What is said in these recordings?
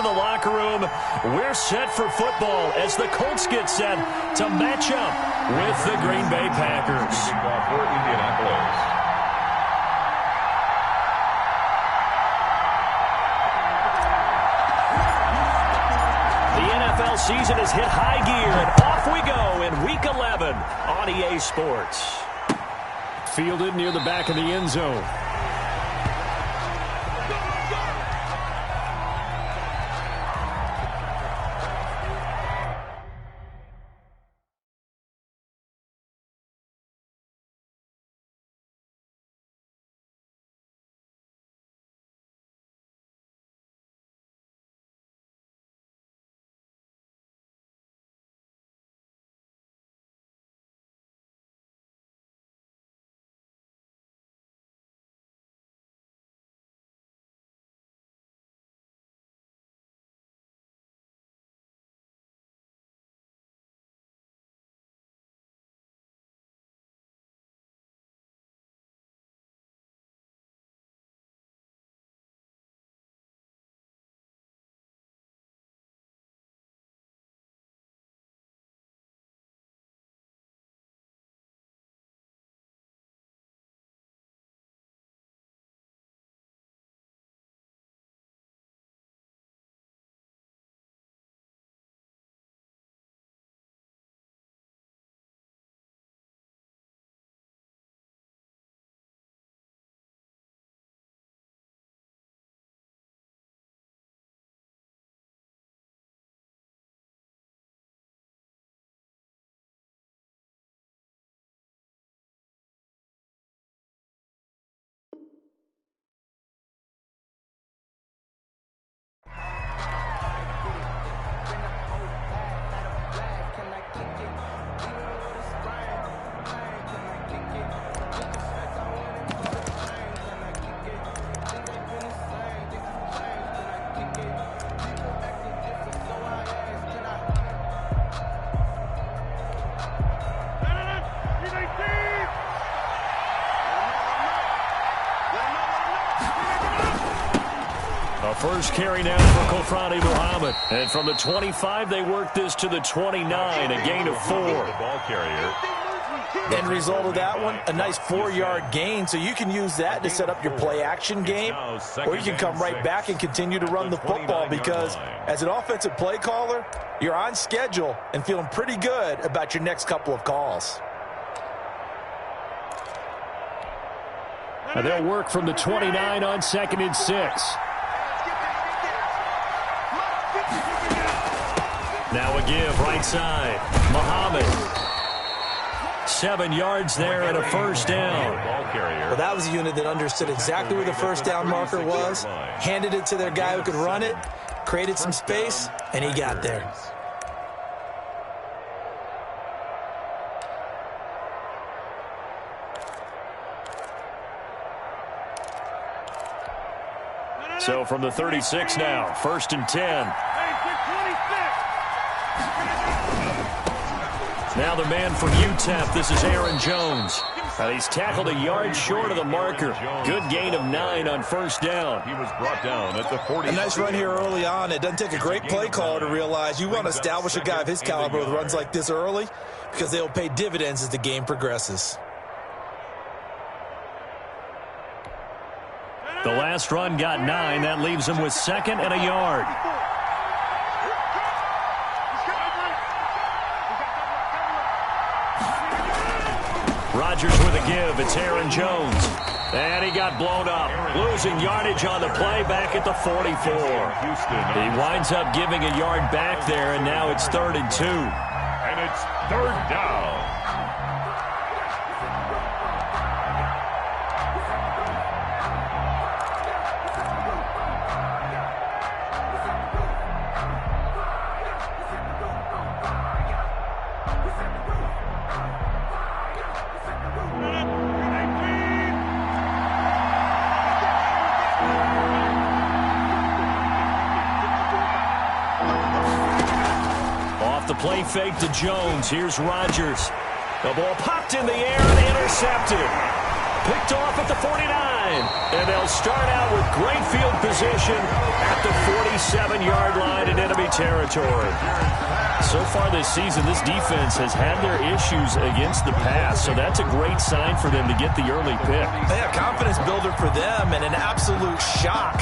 to the locker room. We're set for football as the Colts get set to match up with the Green Bay Packers. For Indianapolis. The NFL season has hit high gear, and off we go in Week 11 on EA Sports. Fielded near the back of the end zone. First carry now for Kofrani Muhammad. And from the 25, they work this to the 29, a gain of 4. The ball carrier. End result of that one, a nice 4-yard gain, so you can use that to set up your play-action game, or you can come right back and continue to run the football because as an offensive play caller, you're on schedule and feeling pretty good about your next couple of calls. Now they'll work from the 29 on 2nd and 6. Now a give right side. Muhammad. 7 yards there and a first down. Well, that was a unit that understood exactly where the first down marker was, handed it to their guy who could run it, created some space, and he got there. So from the 36 now, 1st and 10. Now the man from UTEP, this is Aaron Jones. He's tackled a yard short of the marker. Good gain of 9 on first down. He was brought down at the 40. A nice run here early on. It doesn't take a great play caller to realize you want to establish a guy of his caliber with runs like this early because they'll pay dividends as the game progresses. The last run got 9. That leaves him with 2nd and a yard. Rodgers with a give. It's Aaron Jones. And he got blown up. Losing yardage on the play back at the 44. He winds up giving a yard back there, and now it's 3rd and 2. And it's 3rd down. Play fake to Jones. Here's Rodgers. The ball popped in the air and intercepted. Picked off at the 49. And they'll start out with great field position at the 49. 47-yard line in enemy territory. So far this season, this defense has had their issues against the pass, so that's a great sign for them to get the early pick. Yeah, confidence builder for them and an absolute shock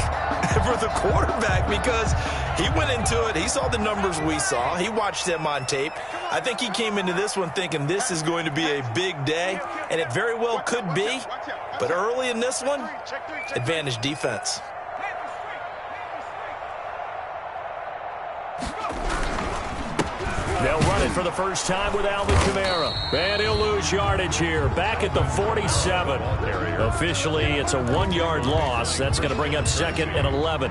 for the quarterback because he went into it. He saw the numbers we saw. He watched them on tape. I think he came into this one thinking this is going to be a big day, and it very well could be. But early in this one, advantage defense. They'll run it for the first time with Alvin Kamara. And he'll lose yardage here. Back at the 47. Officially, it's a 1-yard loss. That's going to bring up 2nd and 11.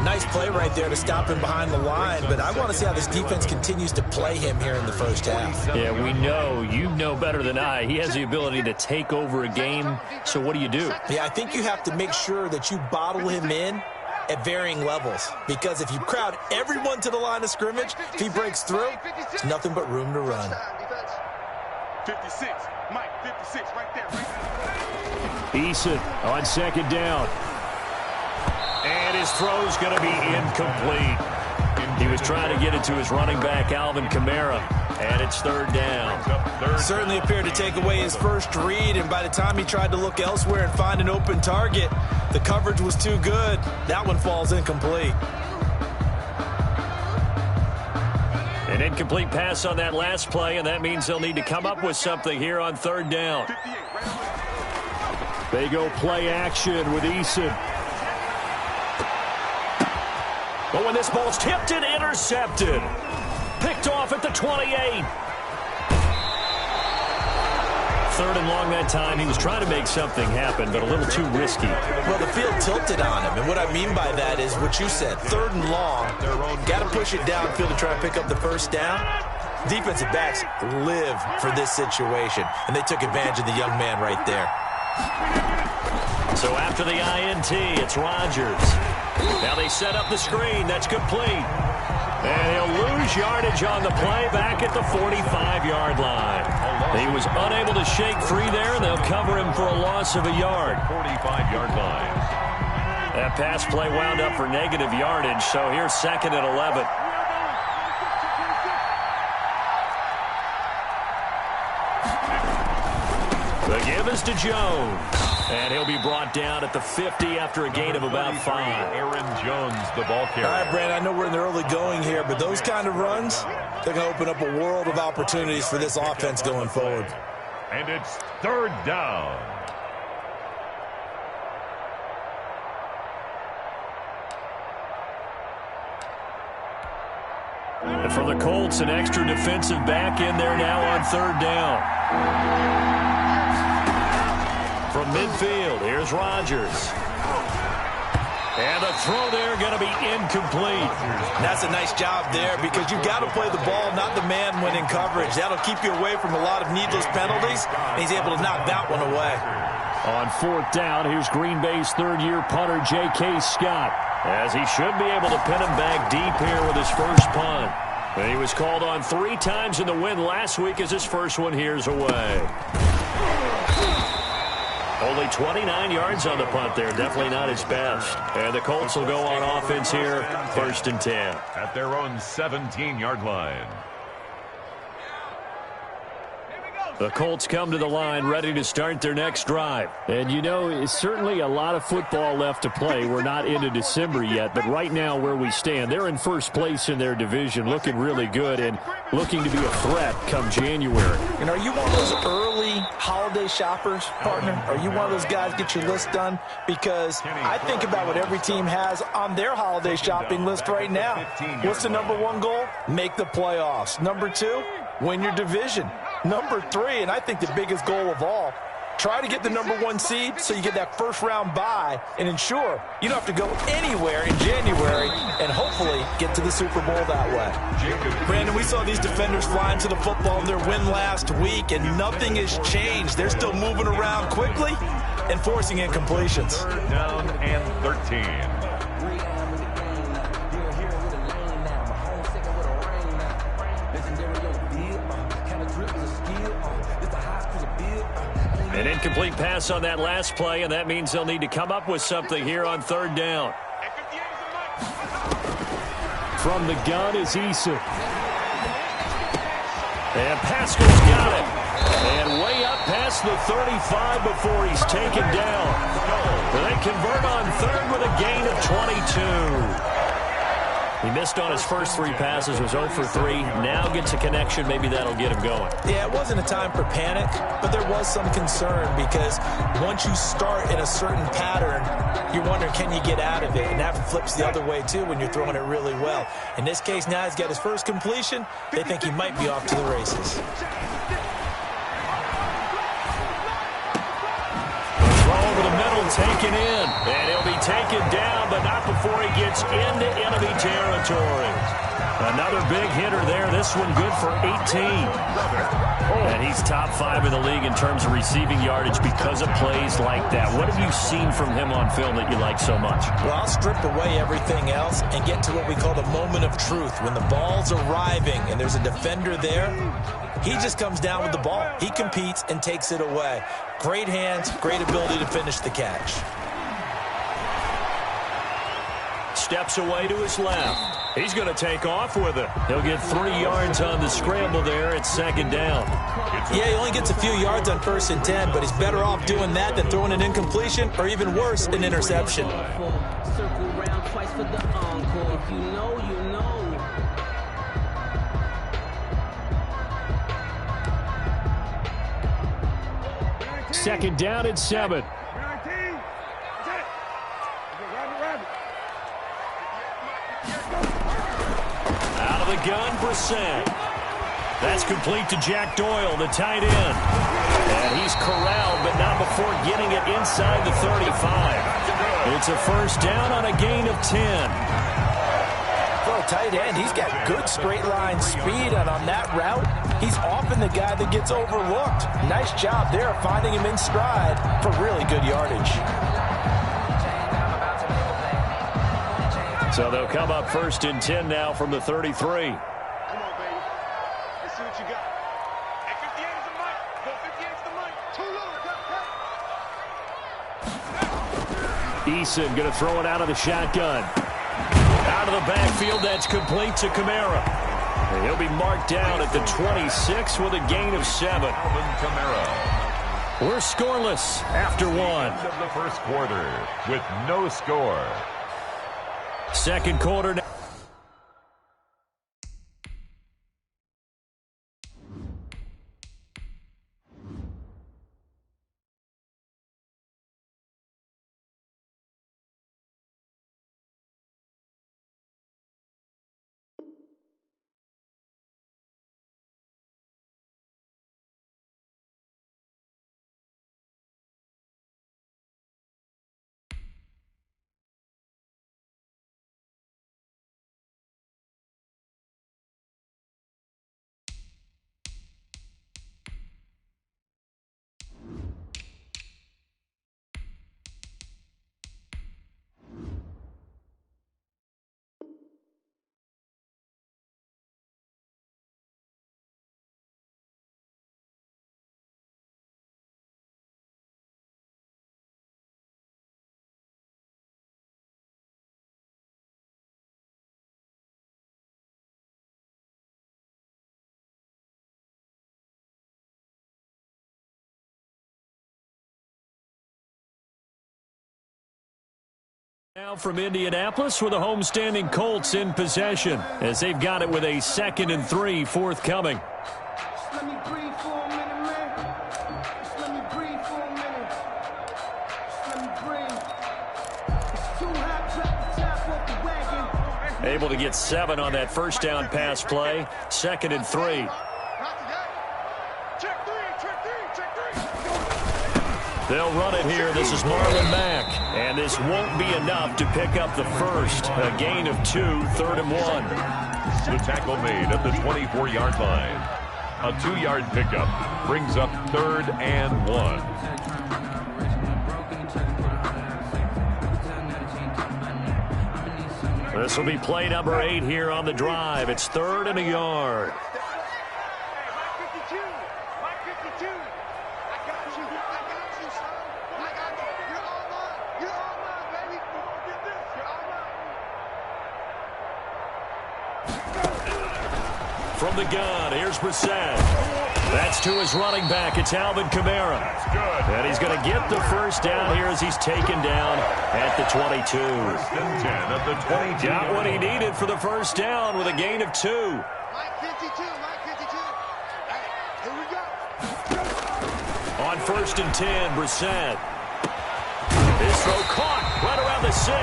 Nice play right there to stop him behind the line, but I want to see how this defense continues to play him here in the first half. Yeah, we know. You know better than I. He has the ability to take over a game. So what do you do? Yeah, I think you have to make sure that you bottle him in at varying levels, because if you crowd everyone to the line of scrimmage, if he breaks through, it's nothing but room to run. 56, Mike, 56, right there. Eason on 2nd down. And his throw's going to be incomplete. He was trying to get it to his running back, Alvin Kamara, and it's 3rd down. Certainly appeared to take away his first read, and by the time he tried to look elsewhere and find an open target, the coverage was too good. That one falls incomplete. An incomplete pass on that last play, and that means they'll need to come up with something here on 3rd down. They go play action with Eason. But when this ball's tipped and intercepted, picked off at the 28. 3rd and long that time. He was trying to make something happen, but a little too risky. Well, the field tilted on him, and what I mean by that is what you said, 3rd and long. Got to push it downfield to try and pick up the first down. Defensive backs live for this situation, and they took advantage of the young man right there. So after the INT, it's Rodgers. Now they set up the screen. That's complete. And he'll lose yardage on the play back at the 45-yard line. He was unable to shake free there, and they'll cover him for a loss of a yard. 45-yard line. That pass play wound up for negative yardage, so here's 2nd and 11. The give is to Jones. And he'll be brought down at the 50 after a gain of about 5. Aaron Jones, the ball carrier. All right, Brandon, I know we're in the early going here, but those kind of runs, they're going to open up a world of opportunities for this offense going forward. And it's 3rd down. And for the Colts, an extra defensive back in there now on 3rd down. From midfield, here's Rodgers. And the throw there going to be incomplete. That's a nice job there because you've got to play the ball, not the man when in coverage. That'll keep you away from a lot of needless penalties, and he's able to knock that one away. On 4th down, here's Green Bay's 3rd-year punter, J.K. Scott, as he should be able to pin him back deep here with his first punt. And he was called on 3 times in the win last week as his first one here's away. Only 29 yards on the punt there. Definitely not his best. And the Colts will go on offense here, 1st and 10. At their own 17-yard line. The Colts come to the line ready to start their next drive. And, you know, it's certainly a lot of football left to play. We're not into December yet, but right now where we stand, they're in first place in their division, looking really good and looking to be a threat come January. And are you one of those early holiday shoppers, partner? Are you one of those guys get your list done? Because I think about what every team has on their holiday shopping list right now. What's the #1 goal? Make the playoffs. #2, win your division. #3, and I think the biggest goal of all, try to get the #1 seed so you get that first-round bye and ensure you don't have to go anywhere in January and hopefully get to the Super Bowl that way. Brandon, we saw these defenders flying to the football in their win last week, and nothing has changed. They're still moving around quickly and forcing incompletions. 3rd down and 13. An incomplete pass on that last play, and that means they'll need to come up with something here on 3rd down. From the gun is Eason. And Pascal's got it. And way up past the 35 before he's taken down. They convert on third with a gain of 22. He missed on his first 3 passes, was 0 for 3. Now gets a connection. Maybe that'll get him going. Yeah, it wasn't a time for panic, but there was some concern because once you start in a certain pattern, you're wondering, can you get out of it? And that flips the other way, too, when you're throwing it really well. In this case, now he's got his first completion. They think he might be off to the races. Over the middle, taken in. And he'll be taken down, but not before he gets into enemy territory. Another big hitter there. This one good for 18. And he's top 5 in the league in terms of receiving yardage because of plays like that. What have you seen from him on film that you like so much? Well, I'll strip away everything else and get to what we call the moment of truth. When the ball's arriving and there's a defender there, he just comes down with the ball. He competes and takes it away. Great hands, great ability to finish the catch. Steps away to his left. He's going to take off with it. He'll get 3 yards on the scramble there. It's second down. Yeah, he only gets a few yards on 1st and 10, but he's better off doing that than throwing an incompletion or even worse, an interception. Circle round twice for the encore. If you know, you know. Second down and 7. Out of the gun, Brissett. That's complete to Jack Doyle, the tight end. And he's corralled, but not before getting it inside the 35. It's a first down on a gain of 10. For a tight end, he's got good straight line speed, and on that route, he's often the guy that gets overlooked. Nice job there finding him in stride for really good yardage. So they'll come up 1st and 10 now from the 33. Come on, baby. Let's see what you got. At 58 is the mic. Go 58 is the mic. Too low. Eason going to throw it out of the shotgun. Out of the backfield, that's complete to Kamara. And he'll be marked down at the 26 with a gain of 7. Alvin Kamara. We're scoreless after 1. End of the first quarter with no score. Second quarter. Now from Indianapolis with the homestanding Colts in possession as they've got it with a 2nd and 3 forthcoming. Just let me breathe for a minute, man. Just let me breathe for a minute. Just let me breathe. It's too hot, drop the top off the wagon. Able to get 7 on that first down pass play. 2nd and 3. Check three, check three. They'll run it here. This is Marlon Mack. And this won't be enough to pick up the first. A gain of 2, 3rd and 1. The tackle made at the 24-yard line. A 2-yard pickup brings up 3rd and 1. This will be play number 8 here on the drive. It's 3rd and a yard. From the gun, here's Brissett. That's to his running back. It's Alvin Kamara. And he's going to get the first down here as he's taken down at the 22. 1st and 10 at the 22. Got what he needed for the first down with a gain of 2. Mike 52, Mike 52. Hey, here we go. On 1st and 10, Brissett. His throw caught right around the 6.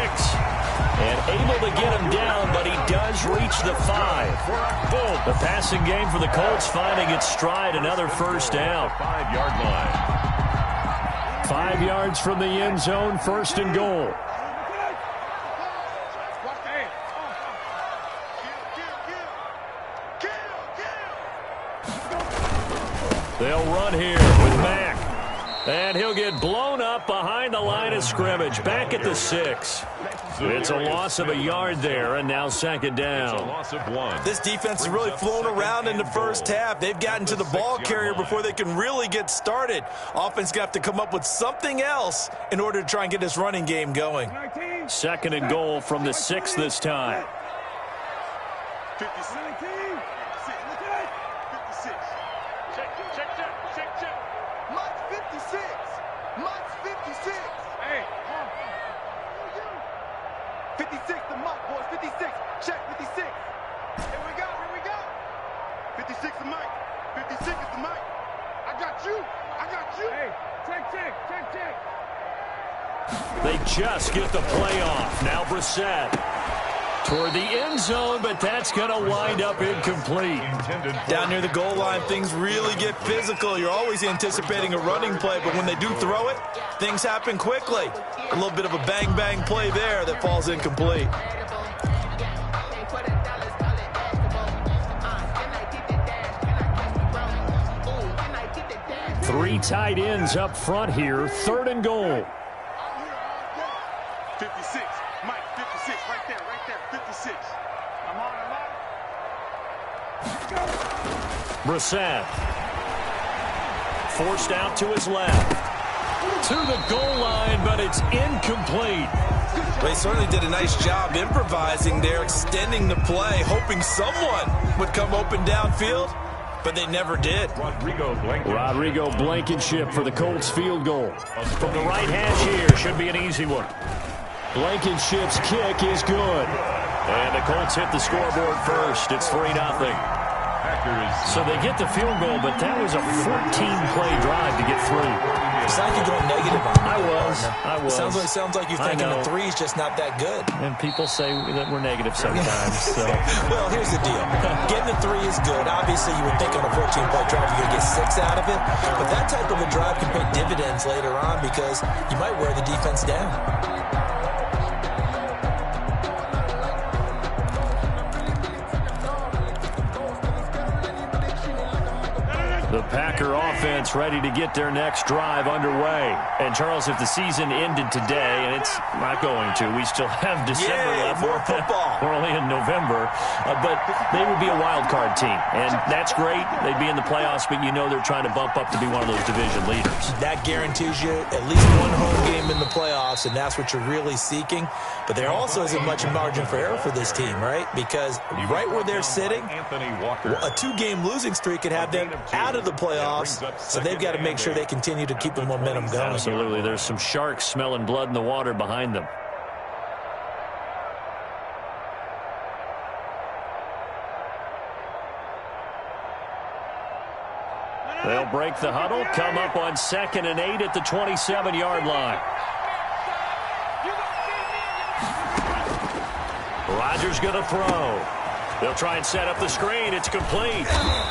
And able to get him down, but he does reach the 5. The passing game for the Colts finding its stride, another first down. 5-yard line. 5 yards from the end zone, 1st and goal. They'll run here with Mack. And he'll get blown up behind the line of scrimmage, back at the 6. It's a loss of a yard there, and now 2nd down. It's a loss of 1. This defense has really flown around in the first half. They've gotten to the ball carrier before they can really get started. Offense got to come up with something else in order to try and get this running game going. 2nd and goal from the 6 this time. 56. Check. Mike's 56. Mike's 56. Hey, 56 to Mike, boys. 56. Check 56. Here we go. 56 to Mike. 56 is to Mike. I got you. Hey, check. They just get the play off. Now Brissett toward the end zone, but that's going to wind up incomplete. Down near the goal line, things really get physical. You're always anticipating a running play, but when they do throw it, things happen quickly. A little bit of a bang-bang play there that falls incomplete. Three tight ends up front here, 3rd and goal. 56. Mike, 56. Right there. 56. I'm on. Brissett. Forced out to his left. To the goal line, but it's incomplete. They certainly did a nice job improvising there, extending the play, hoping someone would come open downfield, but they never did. Rodrigo Blankenship for the Colts field goal. From the right hash here, should be an easy one. Blankenship's kick is good. And the Colts hit the scoreboard first. It's 3-0. So they get the field goal, but that was a 14-play drive to get through. It's like you're going negative on I was. Sounds like you're thinking the 3 is just not that good. And people say that we're negative sometimes. So. Well, here's the deal. Getting the 3 is good. Obviously, you would think on a 14-play drive you're going to get 6 out of it. But that type of a drive can pay dividends later on because you might wear the defense down. The Packer offense ready to get their next drive underway. And, Charles, if the season ended today, and it's not going to, we still have December left. More football. We're only in November. But they would be a wild card team. And that's great. They'd be in the playoffs, but you know they're trying to bump up to be one of those division leaders. That guarantees you at least one home game in the playoffs, and that's what you're really seeking. But there also isn't much margin for error for this team, right? Because right where they're sitting, a 2-game losing streak could have them out of the playoffs, so they've got to make sure they continue to keep the momentum going. Absolutely. There's some sharks smelling blood in the water behind them. They'll break the huddle, come up on 2nd and 8 at the 27-yard line. Rodgers going to throw. They'll try and set up the screen. It's complete.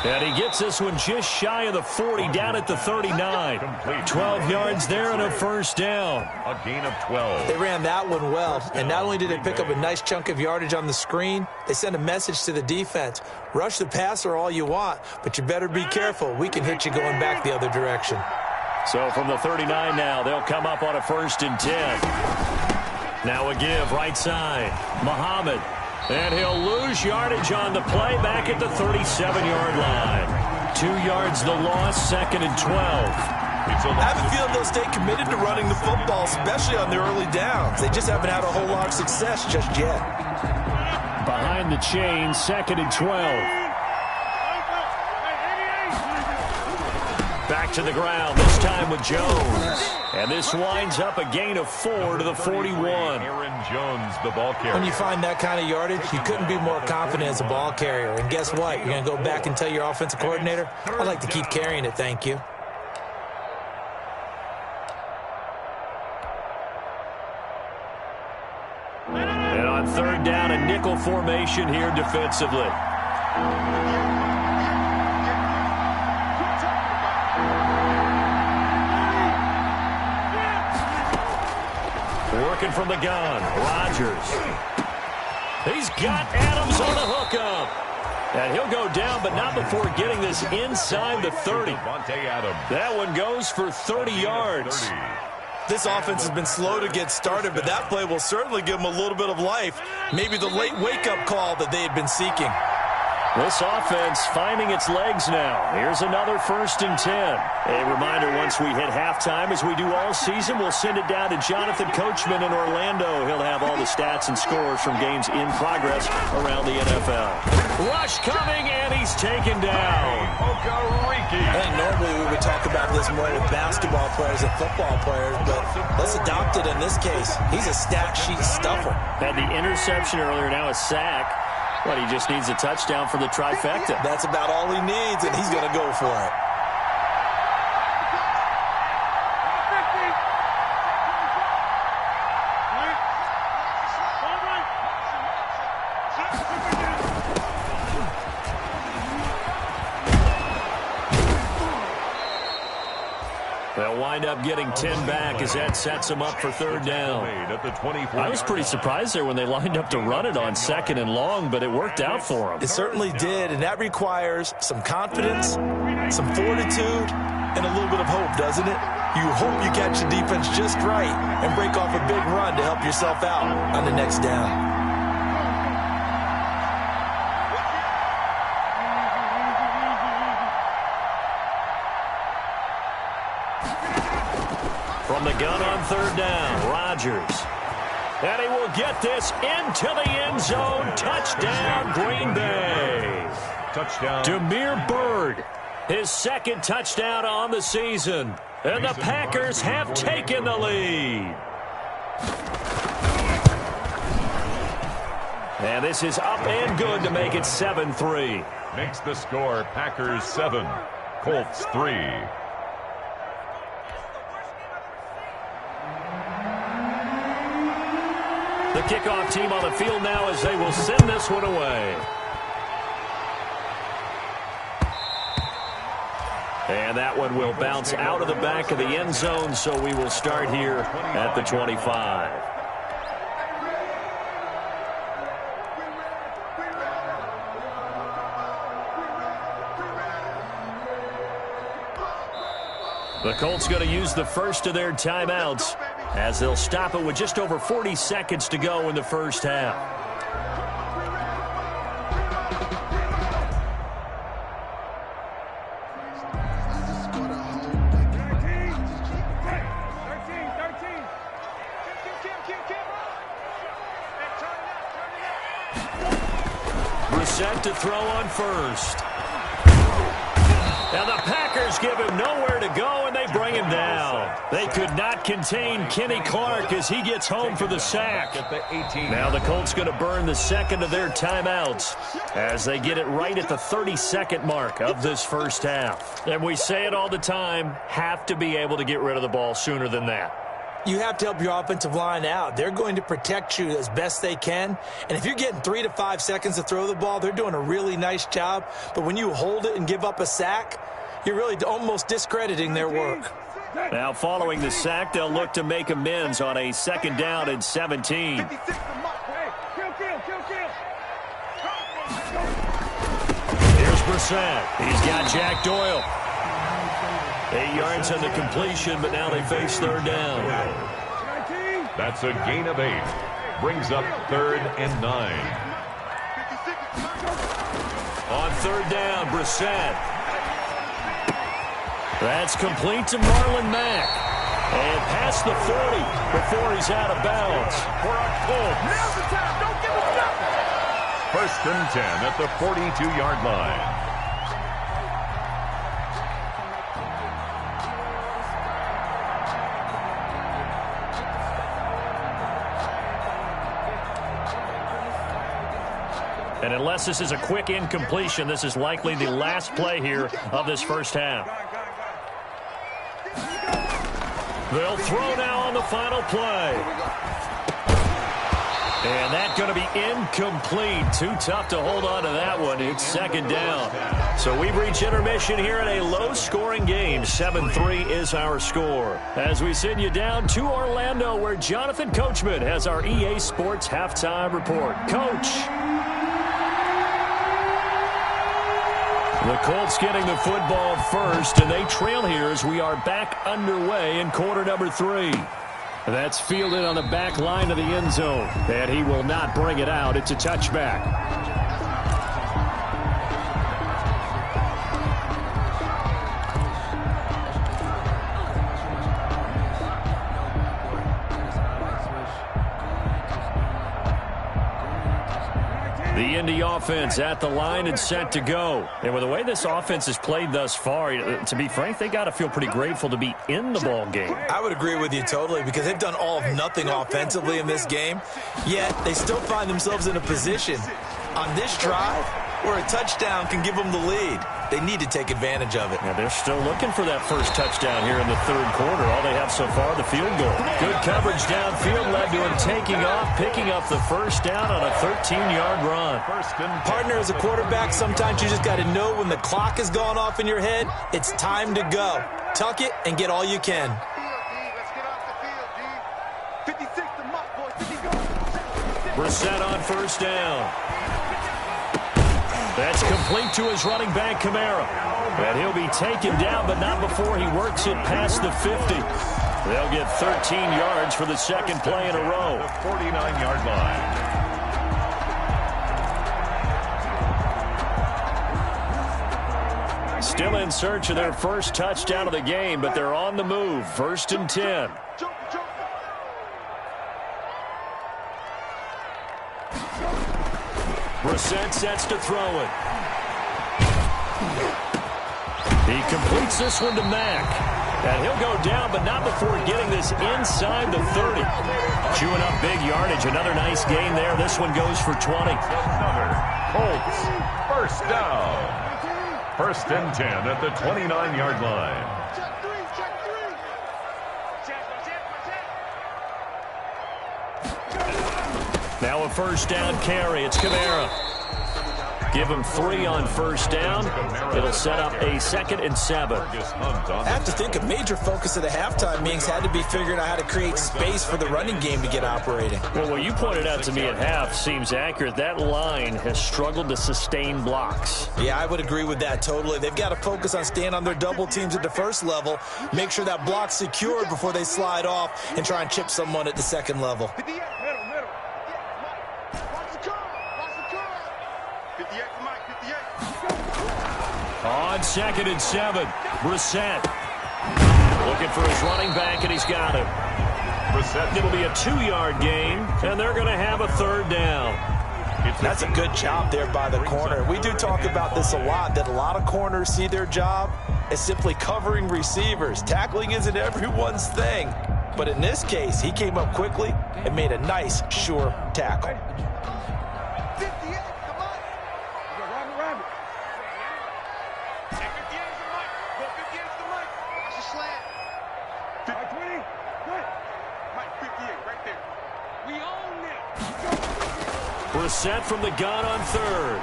And he gets this one just shy of the 40, down at the 39. 12 yards there and a first down. A gain of 12. They ran that one well, and not only did they pick up a nice chunk of yardage on the screen, they sent a message to the defense. Rush the passer all you want, but you better be careful. We can hit you going back the other direction. So from the 39 now, they'll come up on a 1st and 10. Now a give right side. Muhammad. And he'll lose yardage on the play back at the 37-yard line. 2 yards the loss, 2nd and 12. I have a feeling they'll stay committed to running the football, especially on their early downs. They just haven't had a whole lot of success just yet. Behind the chain, 2nd and 12. Back to the ground, this time with Jones. And this winds up a gain of 4 to the 41. Aaron Jones, the ball carrier. When you find that kind of yardage, you couldn't be more confident as a ball carrier. And guess what? You're going to go back and tell your offensive coordinator, I'd like to keep carrying it, thank you. And on 3rd down, a nickel formation here defensively. Working from the gun, Rodgers. He's got Adams on the hookup. And he'll go down, but not before getting this inside the 30. That one goes for 30 yards. This offense has been slow to get started, but that play will certainly give them a little bit of life. Maybe the late wake-up call that they had been seeking. This offense finding its legs now. Here's another 1st and 10. A reminder, once we hit halftime, as we do all season, we'll send it down to Jonathan Coachman in Orlando. He'll have all the stats and scores from games in progress around the NFL. Rush coming, and he's taken down. I think normally we would talk about this more with basketball players and football players, but let's adopt it in this case. He's a stat sheet stuffer. Had the interception earlier, now a sack. But he just needs a touchdown for the trifecta. That's about all he needs, and he's going to go for it. They'll wind up getting 10 back as that sets them up for 3rd down. I was pretty surprised there when they lined up to run it on 2nd and long, but it worked out for them. It certainly did, and that requires some confidence, some fortitude, and a little bit of hope, doesn't it? You hope you catch the defense just right and break off a big run to help yourself out on the next down. From the gun on 3rd down, Rodgers. And he will get this into the end zone. Touchdown, Green Bay. Touchdown. Damiere Byrd, his 2nd touchdown on the season. And the Packers have taken the lead. And this is up and good to make it 7-3. Makes the score Packers 7, Colts 3. The kickoff team on the field now as they will send this one away. And that one will bounce out of the back of the end zone, so we will start here at the 25. The Colts going to use the first of their timeouts as they'll stop it with just over 40 seconds to go in the first half. Brissett to throw on first. Now the Packers give him nowhere to go, and they bring him down. They could not contain Kenny Clark as he gets home for the sack. Now the Colts going to burn the 2nd of their timeouts as they get it right at the 32nd mark of this first half. And we say it all the time, have to be able to get rid of the ball sooner than that. You have to help your offensive line out. They're going to protect you as best they can. And if you're getting 3 to 5 seconds to throw the ball, they're doing a really nice job. But when you hold it and give up a sack, you're really almost discrediting their work. Now following the sack, they'll look to make amends on a 2nd down and 17. Here's Brissett. He's got Jack Doyle. 8 yards on the completion, but now they face 3rd down. That's a gain of 8. Brings up 3rd and 9. On 3rd down, Brissett. That's complete to Marlon Mack. And past the 40 before he's out of bounds. Now's the time. Don't give us nothing. First and 10 at the 42-yard line. And unless this is a quick incompletion, this is likely the last play here of this first half. They'll throw now on the final play. And that's going to be incomplete. Too tough to hold on to that one. It's second down. So we've reached intermission here in a low-scoring game. 7-3 is our score. As we send you down to Orlando, where Jonathan Coachman has our EA Sports halftime report. Coach. The Colts getting the football first, and they trail here as we are back underway in quarter number 3. That's fielded on the back line of the end zone, and he will not bring it out. It's a touchback. The Indy offense at the line and set to go. And with the way this offense has played thus far, to be frank, they got to feel pretty grateful to be in the ball game. I would agree with you totally because they've done all of nothing offensively in this game, yet they still find themselves in a position on this drive where a touchdown can give them the lead. They need to take advantage of it. Yeah, they're still looking for that first touchdown here in the third quarter. All they have so far, the field goal. Good coverage downfield led to him taking off, picking up the first down on a 13-yard run. Partner, as a quarterback, sometimes you just got to know when the clock has gone off in your head, it's time to go. Tuck it and get all you can. Brissett on first down. That's complete to his running back, Kamara. And he'll be taken down, but not before he works it past the 50. They'll get 13 yards for the second play in a row. The 49-yard line. Still in search of their first touchdown of the game, but they're on the move. First and 10. Brissett sets to throw it. He completes this one to Mack. And he'll go down, but not before getting this inside the 30. Chewing up big yardage. Another nice gain there. This one goes for 20. Colts, first down. First and 10 at the 29-yard line. Now a first down carry. It's Kamara. Give him 3 on first down. It'll set up a 2nd and 7. I have to think a major focus of the halftime meetings had to be figuring out how to create space for the running game to get operating. Well, what you pointed out to me at half seems accurate. That line has struggled to sustain blocks. Yeah, I would agree with that totally. They've got to focus on staying on their double teams at the first level, make sure that block's secured before they slide off and try and chip someone at the second level. On 2nd and 7, Brissett looking for his running back, and he's got him. Brissett. It'll be a 2-yard gain, and they're going to have a third down. That's a good job there by the corner. We do talk about this a lot, that a lot of corners see their job as simply covering receivers. Tackling isn't everyone's thing. But in this case, he came up quickly and made a nice, sure tackle. Brissett from the gun on 3rd.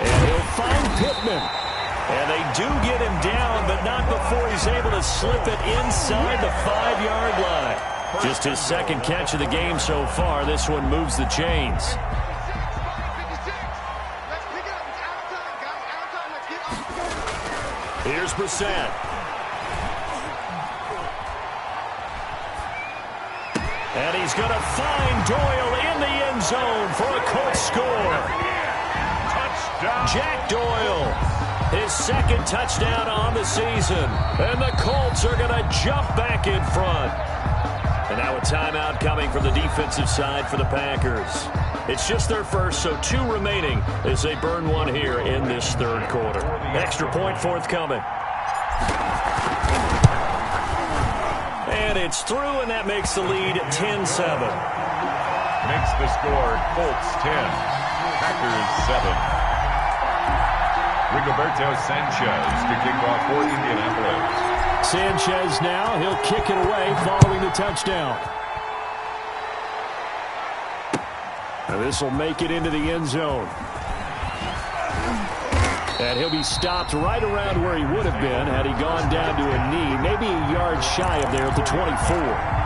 And he'll find Pittman. And they do get him down, but not before he's able to slip it inside the 5-yard line. Just his 2nd catch of the game so far. This one moves the chains. Here's Brissett. And he's going to find Doyle in the end zone for a Colts score. Touchdown. Jack Doyle, his 2nd touchdown on the season. And the Colts are going to jump back in front. And now a timeout coming from the defensive side for the Packers. It's just their first, so 2 remaining as they burn one here in this third quarter. Extra point forthcoming. And it's through, and that makes the lead 10-7. Makes the score Colts 10, Packers 7. Rigoberto Sanchez to kick off for Indianapolis. Sanchez now, he'll kick it away following the touchdown. Now this will make it into the end zone. And he'll be stopped right around where he would have been had he gone down to a knee, maybe a yard shy of there at the 24.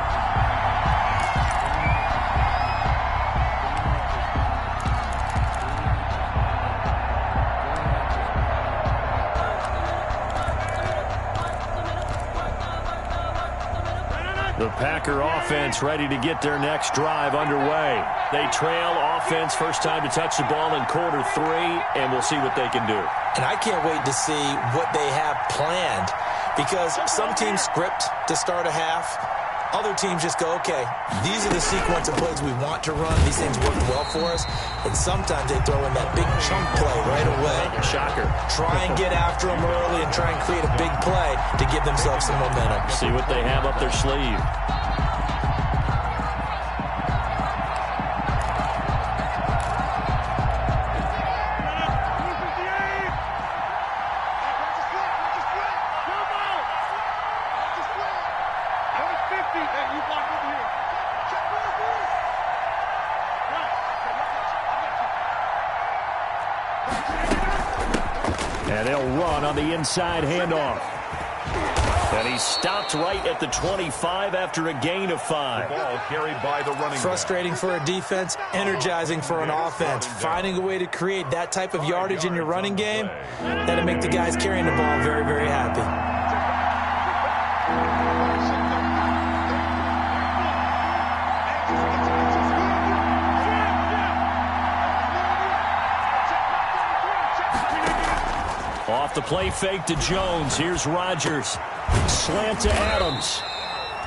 The Packer offense ready to get their next drive underway. They trail offense, first time to touch the ball in quarter 3, and we'll see what they can do. And I can't wait to see what they have planned, because some teams script to start a half. Other teams just go, okay, these are the sequence of plays we want to run. These things work well for us. And sometimes they throw in that big chunk play right away. Shocker. Try and get after them early and try and create a big play to give themselves some momentum. See what they have up their sleeve. And they'll run on the inside handoff. And he's stopped right at the 25 after a gain of 5. The ball carried by the running Frustrating back. for a defense, energizing for an offense. Finding a way to create that type of yardage in your running game, that'll make the guys carrying the ball very, very happy. Off the play fake to Jones. Here's Rodgers. Slant to Adams.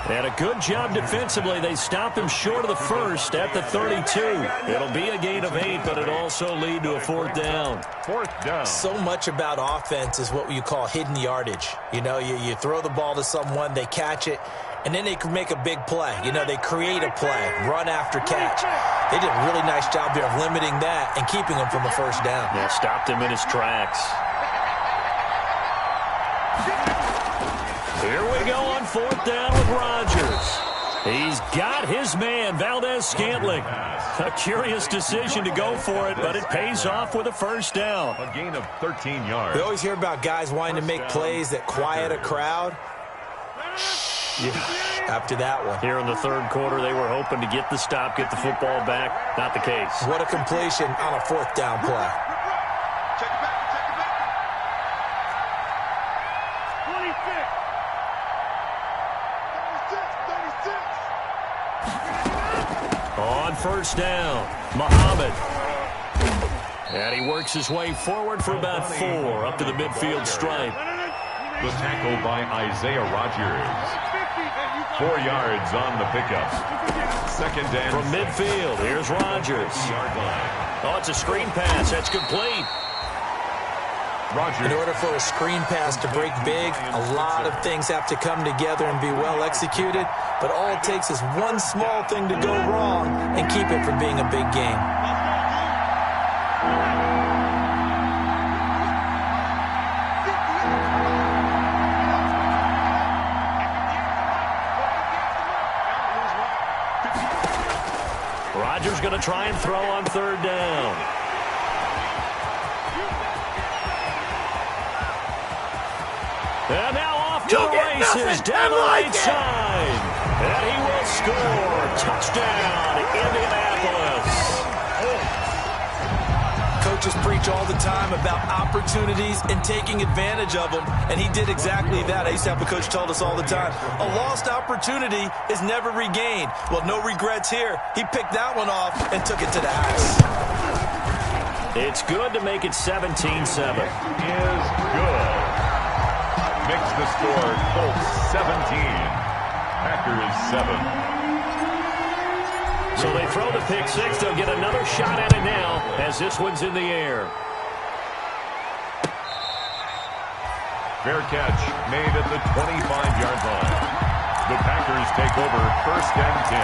And a good job defensively. They stop him short of the first at the 32. It'll be a gain of 8, but it'll also lead to a 4th down. 4th down. So much about offense is what you call hidden yardage. You know, you throw the ball to someone, they catch it, and then they can make a big play. You know, they create a play, run after catch. They did a really nice job there of limiting that and keeping him from a 1st down. Yeah, stopped him in his tracks. Here we go on 4th down with Rodgers. He's got his man, Valdez-Scantling. A curious decision to go for it, but it pays off with a 1st down. A gain of 13 yards. We always hear about guys wanting to make plays that quiet a crowd. Yeah, after that one. Here in the 3rd quarter, they were hoping to get the stop, get the football back. Not the case. What a completion on a 4th down play. Check it back. Check it back. 26. On 1st down, Muhammad. And he works his way forward for about 4 up to the midfield stripe. The tackle by Isaiah Rodgers. 4 yards on the pickup. 2nd and From midfield, here's Rodgers. Yard line. Oh, it's a screen pass. That's complete. Rodgers. In order for a screen pass to break big, a lot of things have to come together and be well executed. But all it takes is one small thing to go wrong and keep it from being a big game. Rodgers going to try and throw on 3rd down. And now off to the races down the right side. And he will score. Touchdown, Indianapolis. Coaches preach all the time about opportunities and taking advantage of them, and he did exactly that. I used to have a coach told us all the time, a lost opportunity is never regained. Well, no regrets here. He picked that one off and took it to the house. It's good to make it 17-7. Is good. Makes the score Colts 17, Packers 7. So they throw the pick six. They'll get another shot at it now as this one's in the air. Fair catch made at the 25-yard line. The Packers take over 1st and 10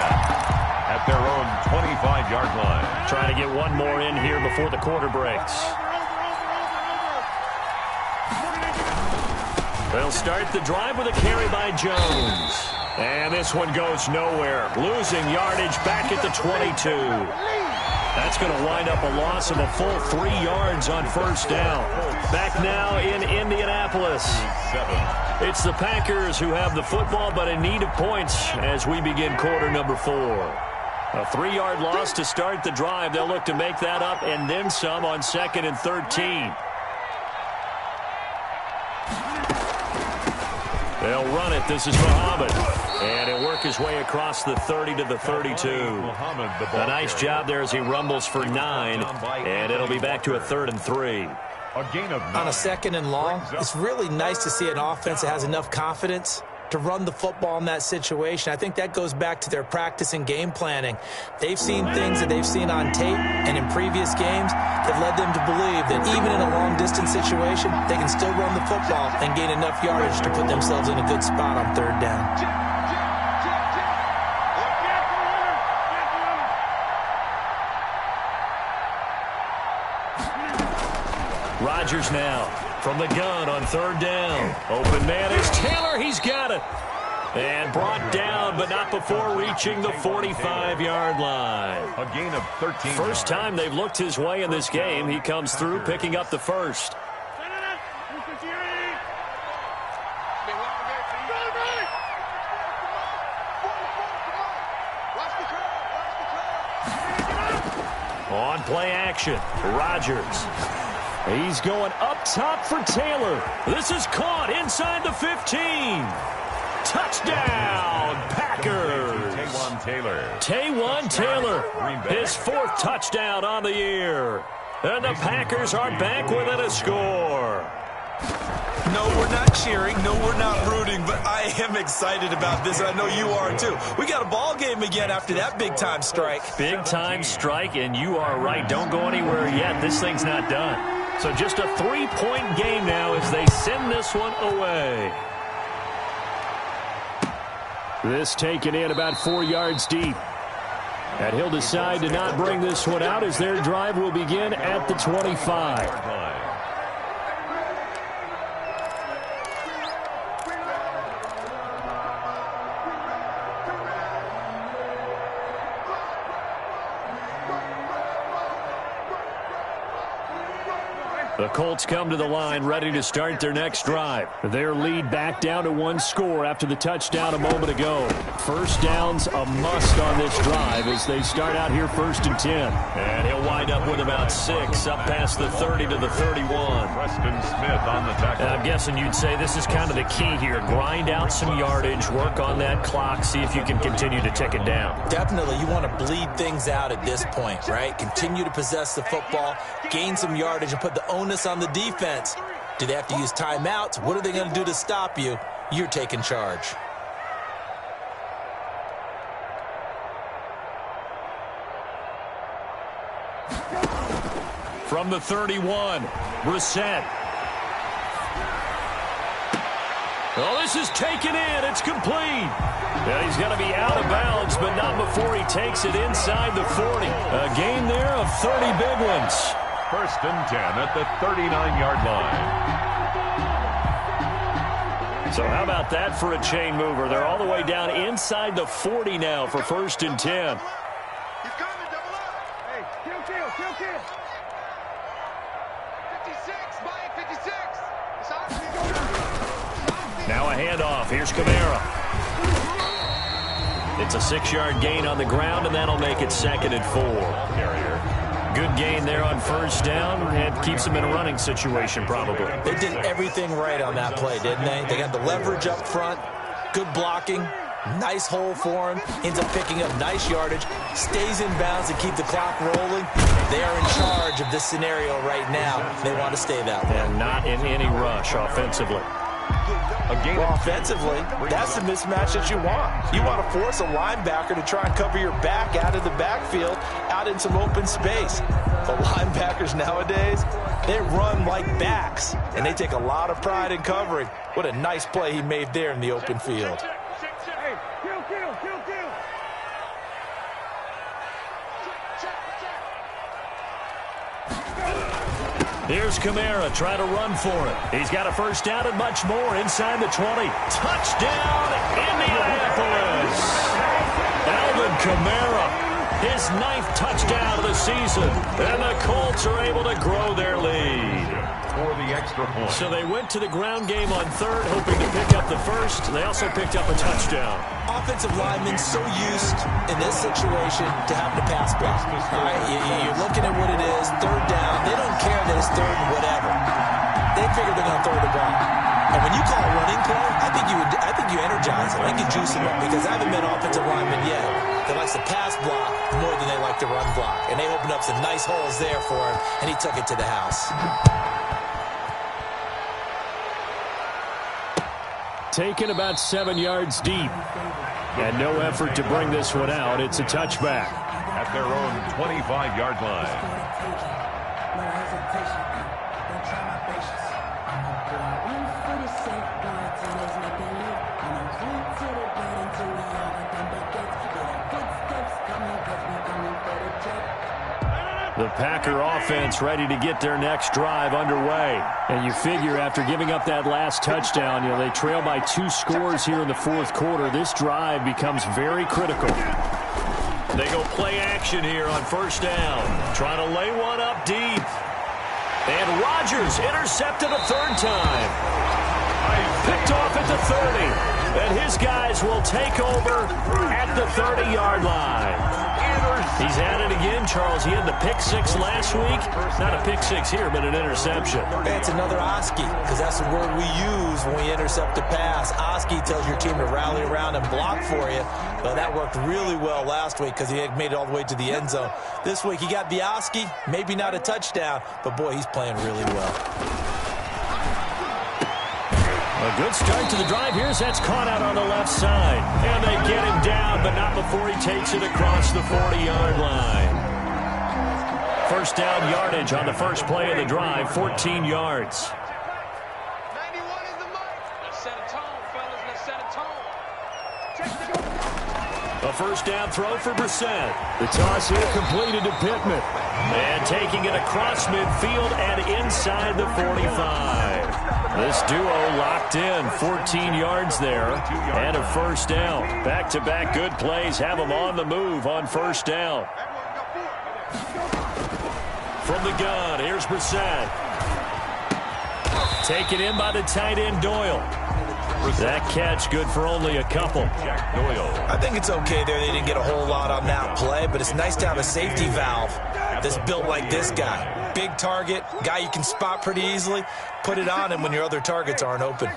at their own 25-yard line. Trying to get one more in here before the quarter breaks. They'll start the drive with a carry by Jones. And this one goes nowhere. Losing yardage back at the 22. That's going to wind up a loss of a full 3 yards on 1st down. Back now in Indianapolis. It's the Packers who have the football but in need of points as we begin quarter number 4. A 3-yard loss to start the drive. They'll look to make that up and then some on 2nd and 13. They'll run it. This is Muhammad. And he'll work his way across the 30 to the 32. A nice job there as he rumbles for 9. And it'll be back to a 3rd and 3. On a 2nd and long, it's really nice to see an offense that has enough confidence to run the football in that situation. I think that goes back to their practice and game planning. They've seen things that they've seen on tape and in previous games that led them to believe that even in a long-distance situation, they can still run the football and gain enough yardage to put themselves in a good spot on 3rd down. Rodgers now from the gun on 3rd down. Open man is Taylor. He's got it. And brought down, but not before reaching the 45-yard line. A gain of 13. First time they've looked his way in this game. He comes through picking up the first. On play action, Rodgers. He's going up top for Taylor. This is caught inside the 15. Touchdown, Packers. Taywan Taylor, his 4th touchdown on the year. And the Packers are back within a score. No, we're not cheering. No, we're not rooting. But I am excited about this, and I know you are too. We got a ball game again after that big-time strike. Big-time strike, and you are right. Don't go anywhere yet. This thing's not done. So just a 3-point game now as they send this one away. This taken in about 4 yards deep. And he'll decide to not bring this one out as their drive will begin at the 25. The Colts come to the line ready to start their next drive. Their lead back down to 1 score after the touchdown a moment ago. 1st down's a must on this drive as they start out here 1st and 10. And he'll wind up with about 6 up past the 30 to the 31. Preston Smith on the tackle. I'm guessing you'd say this is kind of the key here. Grind out some yardage, work on that clock, see if you can continue to tick it down. Definitely, you want to bleed things out at this point, right? Continue to possess the football, gain some yardage, and put the onus on the defense. Do they have to use timeouts? What are they going to do to stop you? You're taking charge. From the 31, Brissett. Oh, this is taken in. It's complete. And he's going to be out of bounds, but not before he takes it inside the 40. A gain there of 30 big ones. 1st and 10 at the 39-yard line. So how about that for a chain mover? They're all the way down inside the 40 now for 1st and 10. He's coming, double up. Hey, kill. 56, Mike, 56. It's out. Now a handoff. Here's Kamara. It's a 6-yard gain on the ground, and that'll make it 2nd and 4. Carrier. Good gain there on 1st down, and keeps them in a running situation probably. They did everything right on that play, didn't they? They got the leverage up front, good blocking, nice hole for him, ends up picking up nice yardage, stays in bounds to keep the clock rolling. They are in charge of this scenario right now. They want to stay that way. And not in any rush offensively. Well, offensively, that's the mismatch that you want. You want to force a linebacker to try and cover your back out of the backfield, out in some open space. The linebackers nowadays, they run like backs, and they take a lot of pride in covering. What a nice play he made there in the open field. Hey, kill. Here's Kamara trying to run for it. He's got a first down and much more inside the 20. Touchdown, Indianapolis! Alvin Kamara, his 9th touchdown of the season. And the Colts are able to grow their lead. For the extra point. So they went to the ground game on 3rd, hoping to pick up the first. They also picked up a touchdown. Offensive linemen so used in this situation to having to pass block. All right, you're looking at what it is, 3rd down. They don't care that it's 3rd and whatever. They figure they're going to throw the ball. And when you call a running play, I think you energize them. I think you juice them up because I haven't met an offensive lineman yet that likes to pass block more than they like to run block. And they opened up some nice holes there for him, and he took it to the house. Taken about 7 yards deep. And no effort to bring this one out. It's a touchback. At their own 25-yard line. The Packer offense ready to get their next drive underway. And you figure after giving up that last touchdown, they trail by 2 scores here in the 4th quarter. This drive becomes very critical. They go play action here on 1st down. Trying to lay one up deep. And Rodgers intercepted a 3rd time. Picked off at the 30. And his guys will take over at the 30-yard line. He's at it again, Charles. He had the pick 6 last week. Not a pick 6 here, but an interception. It's another Oski, because that's the word we use when we intercept a pass. Oski tells your team to rally around and block for you. Well, that worked really well last week because he had made it all the way to the end zone. This week he got the Oski, maybe not a touchdown, but boy, he's playing really well. A good start to the drive. Here's that's caught out on the left side. And they get him down, but not before he takes it across the 40-yard line. 1st down yardage on the first play of the drive, 14 yards. 91 is the mark. Let's set a tone, fellas. Let's set a tone. Check the go. A 1st down throw for Brissett. The toss here completed to Pittman. And taking it across midfield and inside the 45. This duo locked in, 14 yards there, and a 1st down. Back-to-back good plays have them on the move on 1st down. From the gun, here's Brissett. Taken in by the tight end Doyle. That catch good for only a couple. I think it's okay there. They didn't get a whole lot on that play, but it's nice to have a safety valve that's built like this guy. Big target, guy you can spot pretty easily. Put it on him when your other targets aren't open.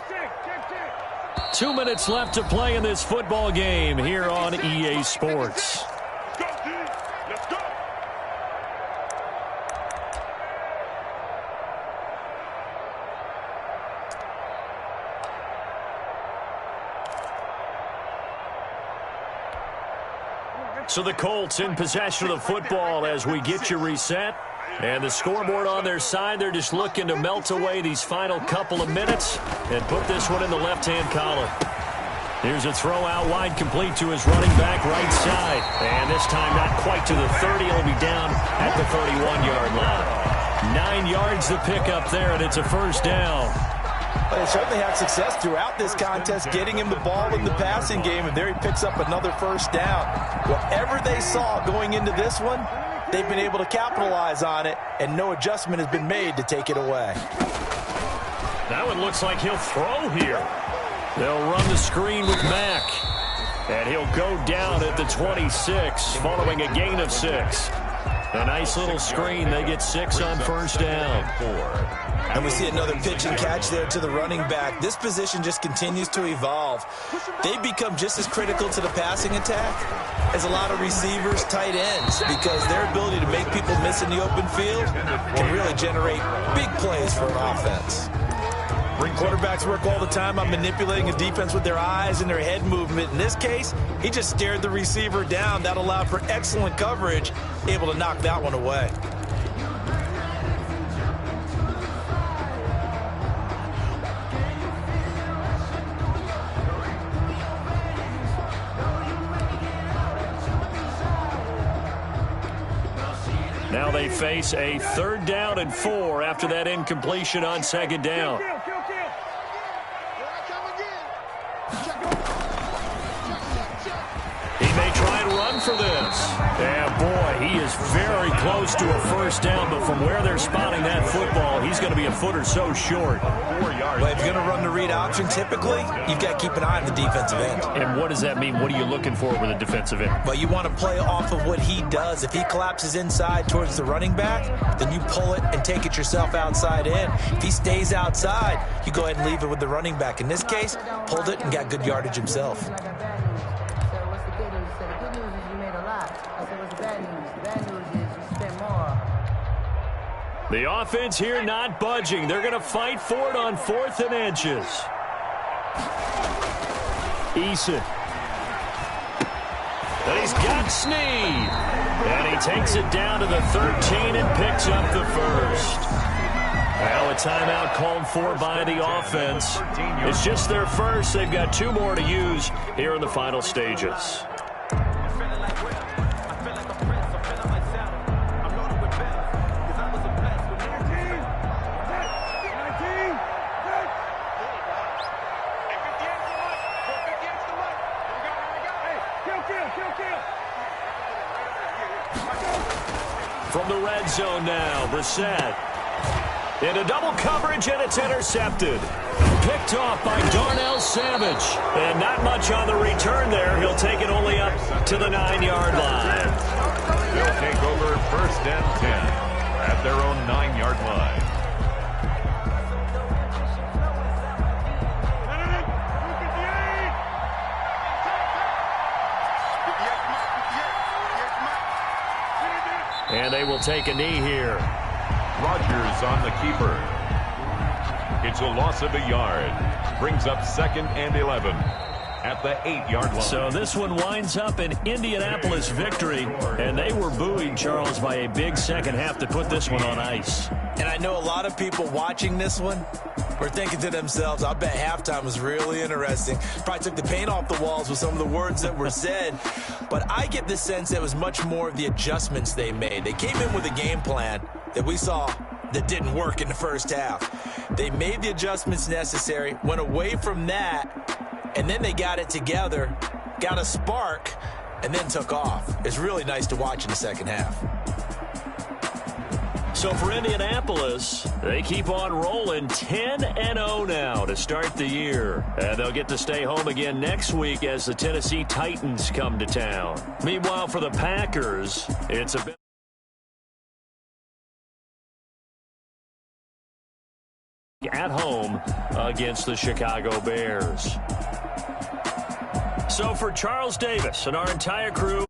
2 minutes left to play in this football game here on EA Sports. Let's go. So the Colts in possession of the football as we get you reset. And the scoreboard on their side, they're just looking to melt away these final couple of minutes and put this one in the left-hand column. Here's a throw out wide, complete to his running back right side. And this time not quite to the 30. He'll be down at the 31-yard line. 9 yards to pick up there, and it's a 1st down. They certainly had success throughout this contest, getting him the ball in the passing game, and there he picks up another 1st down. Whatever they saw going into this one, they've been able to capitalize on it, and no adjustment has been made to take it away. That one looks like he'll throw here. They'll run the screen with Mack, and he'll go down at the 26 following a gain of 6. A nice little screen. They get 6 on 1st down. And we see another pitch and catch there to the running back. This position just continues to evolve. They become just as critical to the passing attack as a lot of receivers, tight ends, because their ability to make people miss in the open field can really generate big plays for an offense. Quarterbacks work all the time on manipulating a defense with their eyes and their head movement. In this case, he just stared the receiver down. That allowed for excellent coverage, able to knock that one away. Now they face a 3rd down and 4 after that incompletion on 2nd down. He may try and run for this. Yeah, boy, he is very close to a 1st down, but from where they're spotting that football, he's going to be a foot or so short. 4 yards. But if you're going to run the read option, typically, you've got to keep an eye on the defensive end. And what does that mean? What are you looking for with a defensive end? But you want to play off of what he does. If he collapses inside towards the running back, then you pull it and take it yourself outside in. If he stays outside, you go ahead and leave it with the running back. In this case, pulled it and got good yardage himself. The offense here not budging. They're going to fight for it on 4th and inches. Eason. And he's got Snead. And he takes it down to the 13 and picks up the 1st. Well, a timeout called for by the offense. It's just their 1st. They've got 2 more to use here in the final stages. From the red zone now, Brissett. Into double coverage, and it's intercepted. Picked off by Darnell Savage. And not much on the return there. He'll take it only up to the 9-yard line. They'll take over 1st and 10 at their own 9-yard line. And they will take a knee here. Rodgers on the keeper. It's a loss of a yard. Brings up 2nd and 11 at the 8-yard line. So this one winds up an Indianapolis victory, and they were buoyed, Charles, by a big second half to put this one on ice. And I know a lot of people watching this one were thinking to themselves, I bet halftime was really interesting. Probably took the paint off the walls with some of the words that were said. But I get the sense it was much more of the adjustments they made. They came in with a game plan that we saw that didn't work in the 1st half. They made the adjustments necessary, went away from that, and then they got it together, got a spark, and then took off. It's really nice to watch in the 2nd half. So for Indianapolis, they keep on rolling 10-0 now to start the year. And they'll get to stay home again next week as the Tennessee Titans come to town. Meanwhile, for the Packers, it's a bit at home against the Chicago Bears. So for Charles Davis and our entire crew,